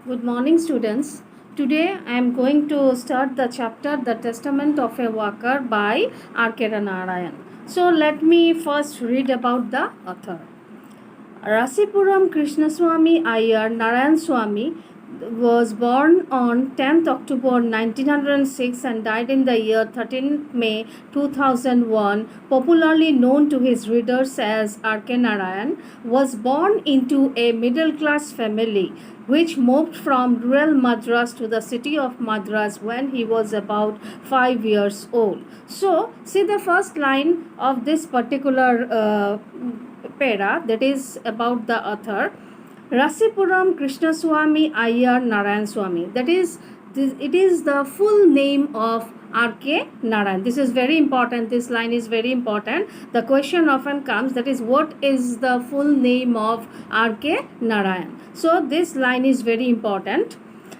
Good morning, students. Today I am going to start the chapter The Testament of a Worker by R.K. Narayan. So, let me first read about the author. Rasipuram Krishnaswamy Iyer Narayan Swamy was born on 10th October 1906 and died in the year 13th May 2001, popularly known to his readers as R.K. Narayan, was born into a middle-class family which moved from rural Madras to the city of Madras when he was about 5 years old. So, see the first line of this particular para, that is about the author. Rasipuram Krishnaswamy Iyer Narayan Swamy. That is, it is the full name of R.K. Narayan. This is very important. This line is very important. The question often comes, that is, what is the full name of R.K. Narayan? So, this line is very important.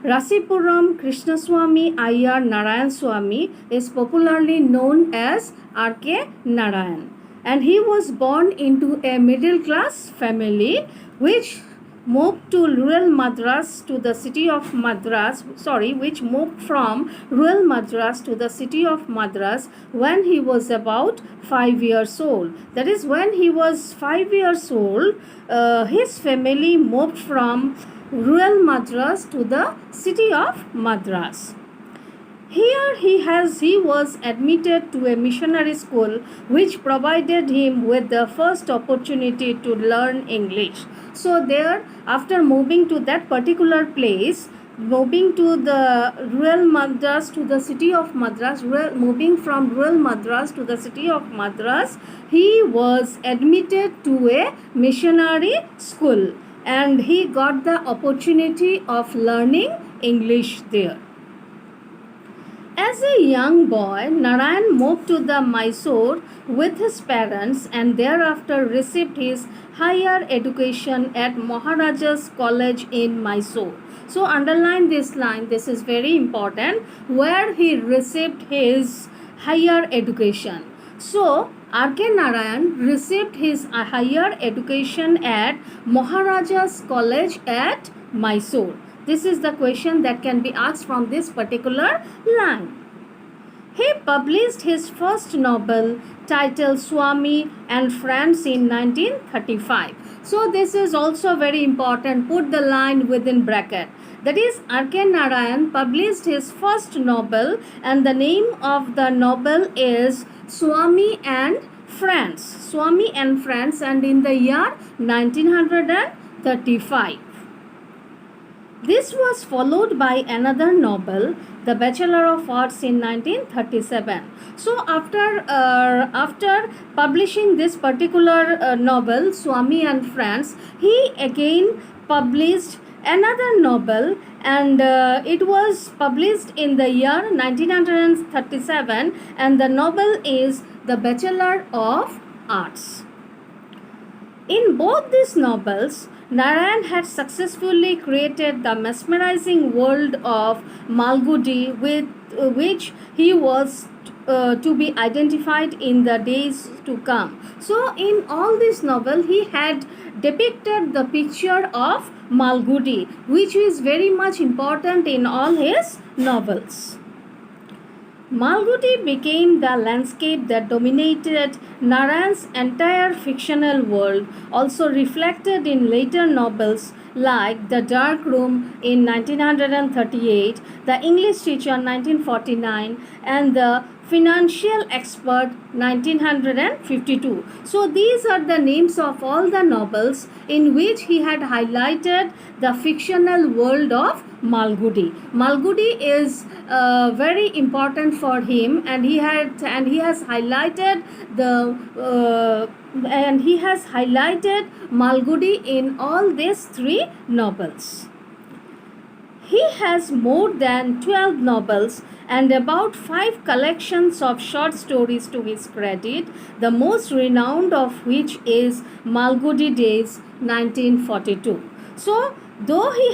Rasipuram Krishnaswamy Iyer Narayan Swamy is popularly known as R.K. Narayan, and he was born into a middle class family which moved to rural Madras to the city of Madras, which moved from rural Madras to the city of Madras when he was about 5 years old. That is, when he was 5 years old, his family moved from rural Madras to the city of Madras. Here he was admitted to a missionary school which provided him with the first opportunity to learn English. So there, after moving to that particular place, moving to the rural Madras to the city of Madras, moving from rural Madras to the city of Madras, he was admitted to a missionary school and he got the opportunity of learning English there. As a young boy, Narayan moved to the Mysore with his parents and thereafter received his higher education at Maharaja's College in Mysore. So underline this line, this is very important, where he received his higher education. So R.K. Narayan received his higher education at Maharaja's College at Mysore. This is the question that can be asked from this particular line. He published his first novel titled Swamy and Friends in 1935. So this is also very important. Put the line within bracket. That is, R.K. Narayan published his first novel and the name of the novel is Swamy and Friends. Swamy and Friends, and in the year 1935. This was followed by another novel, The Bachelor of Arts, in 1937. So after publishing this particular novel, Swamy and Friends, he again published another novel, and it was published in the year 1937, and the novel is The Bachelor of Arts. In both these novels, Narayan had successfully created the mesmerizing world of Malgudi, with which he was to be identified in the days to come. So, in all this novel, he had depicted the picture of Malgudi, which is very much important in all his novels. Malgudi became the landscape that dominated Narayan's entire fictional world, also reflected in later novels like The Dark Room in 1938, The English Teacher 1949, and The Financial Expert 1952. So these are the names of all the novels in which he had highlighted the fictional world of Malgudi. Malgudi is very important for him, and he has highlighted Malgudi in all these three novels. He has more than 12 novels and about 5 collections of short stories to his credit, the most renowned of which is Malgudi Days 1942. So, though he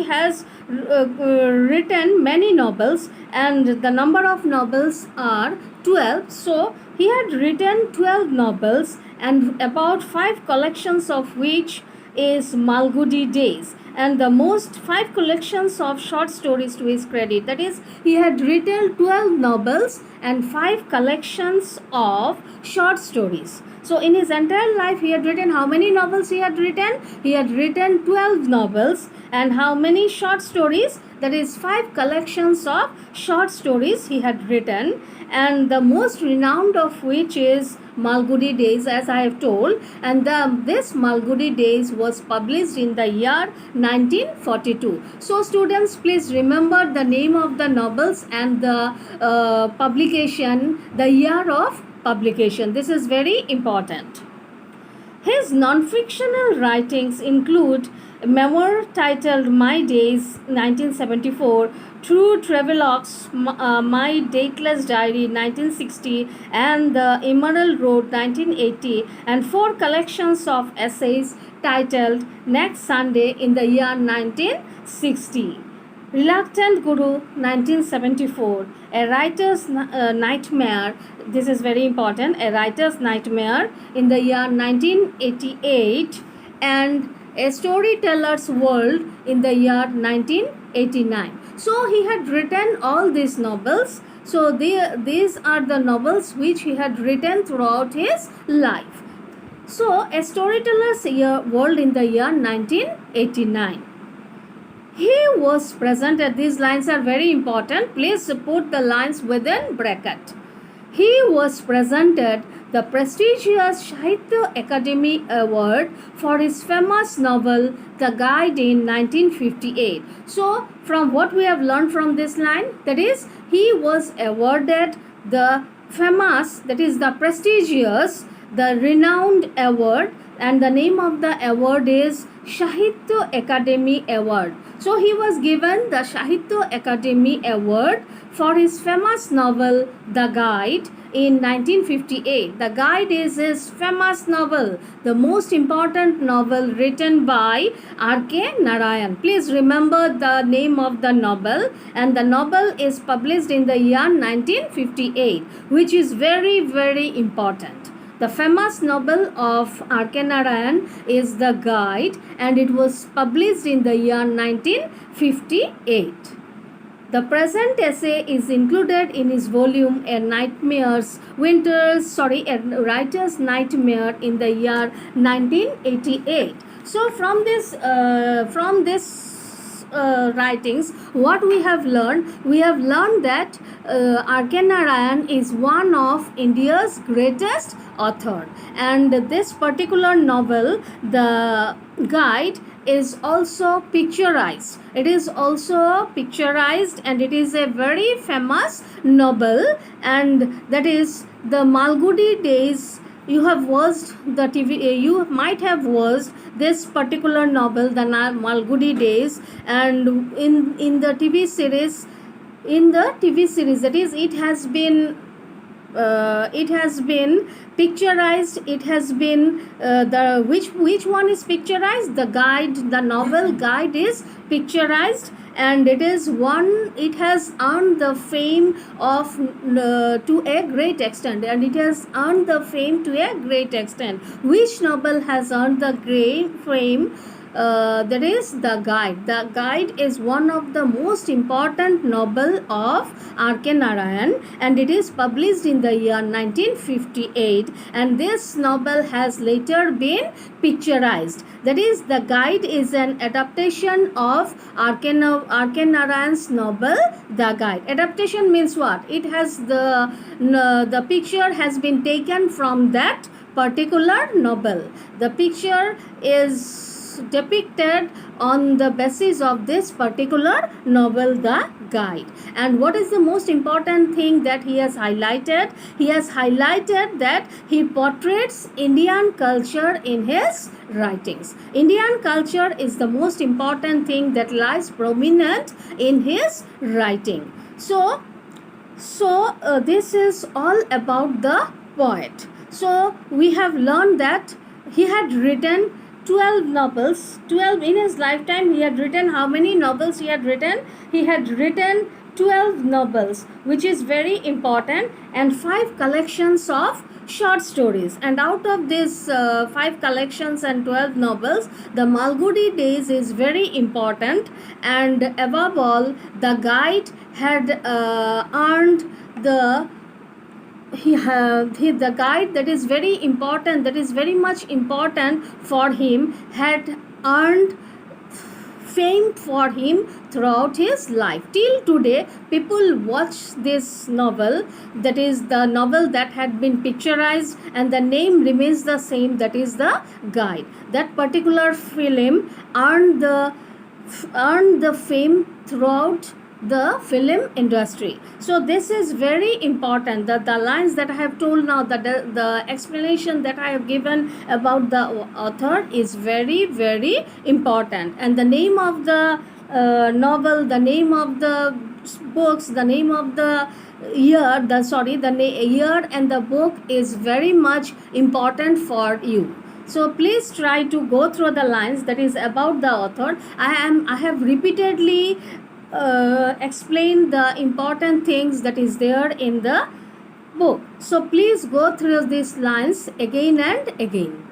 has written many novels, and the number of novels are 12, so he had written 12 novels and about 5 collections of which is Malgudi Days, and the most 5 collections of short stories to his credit. That is, he had written 12 novels and 5 collections of short stories. So in his entire life, he had written how many novels he had written? He had written 12 novels, and how many short stories? That is 5 collections of short stories he had written, and the most renowned of which is Malgudi Days, as I have told, and this Malgudi Days was published in the year 1942. So students, please remember the name of the novels and the publication, the year of publication. This is very important. His non-fictional writings include a memoir titled My Days 1974, True Travelogues, My Dateless Diary 1960, and The Emerald Road 1980, and 4 collections of essays titled Next Sunday in the year 1960. Reluctant Guru 1974, A Writer's Nightmare, this is very important, A Writer's Nightmare in the year 1988, and A Storyteller's World in the year 1989. So he had written all these novels. So these are the novels which he had written throughout his life. So A Storyteller's World in the year 1989. He was present, these lines are very important. Please put the lines within bracket. He was presented the prestigious Sahitya Academy Award for his famous novel The Guide in 1958. So from what we have learned from this line, that is, he was awarded the famous, that is the prestigious, the renowned award, and the name of the award is Sahitya Academy Award. So he was given the Sahitya Academy Award for his famous novel The Guide in 1958. The Guide is his famous novel, the most important novel written by R.K. Narayan. Please remember the name of the novel, and the novel is published in the year 1958, which is very, very important. The famous novel of R.K. Narayan is The Guide, and it was published in the year 1958. The present essay is included in his volume A Writer's Nightmare in the year 1988. So from this writings, what we have learned? We have learned that R.K. Narayan is one of India's greatest author, and this particular novel, The Guide, is also picturized. It is also picturized, and it is a very famous novel, and that is the Malgudi Days. You have watched the TV, you might have watched this particular novel, the Malgudi Days, and in the TV series, that is, it has been picturized. It has been the which one is picturized? The Guide, the novel Guide is picturized, and it has earned the fame of to a great extent, and it has earned the fame to a great extent. Which novel has earned the great fame? That is The Guide. The Guide is one of the most important novel of R.K. Narayan, and it is published in the year 1958, and this novel has later been picturized. That is, The Guide is an adaptation of R.K. Narayan's novel The Guide. Adaptation means what? It has the picture has been taken from that particular novel. The picture is depicted on the basis of this particular novel, The Guide. And what is the most important thing that he has highlighted? He has highlighted that he portrays Indian culture in his writings. Indian culture is the most important thing that lies prominent in his writing. So this is all about the poet. So we have learned that he had written 12 novels. 12 in his lifetime. He had written how many novels he had written? He had written 12 novels, which is very important, and 5 collections of short stories. And out of these 5 collections and 12 novels, the Malgudi Days is very important. And above all, the guide had earned the the guide that is very important, that is very much important for him, had earned fame for him throughout his life. Till today, people watch this novel, that is the novel that had been picturized, and the name remains the same, that is the guide. That particular film earned the fame throughout the film industry. So this is very important, that the lines that I have told now, the explanation that I have given about the author is very, very important. And the name of the novel, the name of the books, the name of the year, year and the book is very much important for you. So please try to go through the lines that is about the author. I have repeatedly explain the important things that is there in the book. So please go through these lines again and again.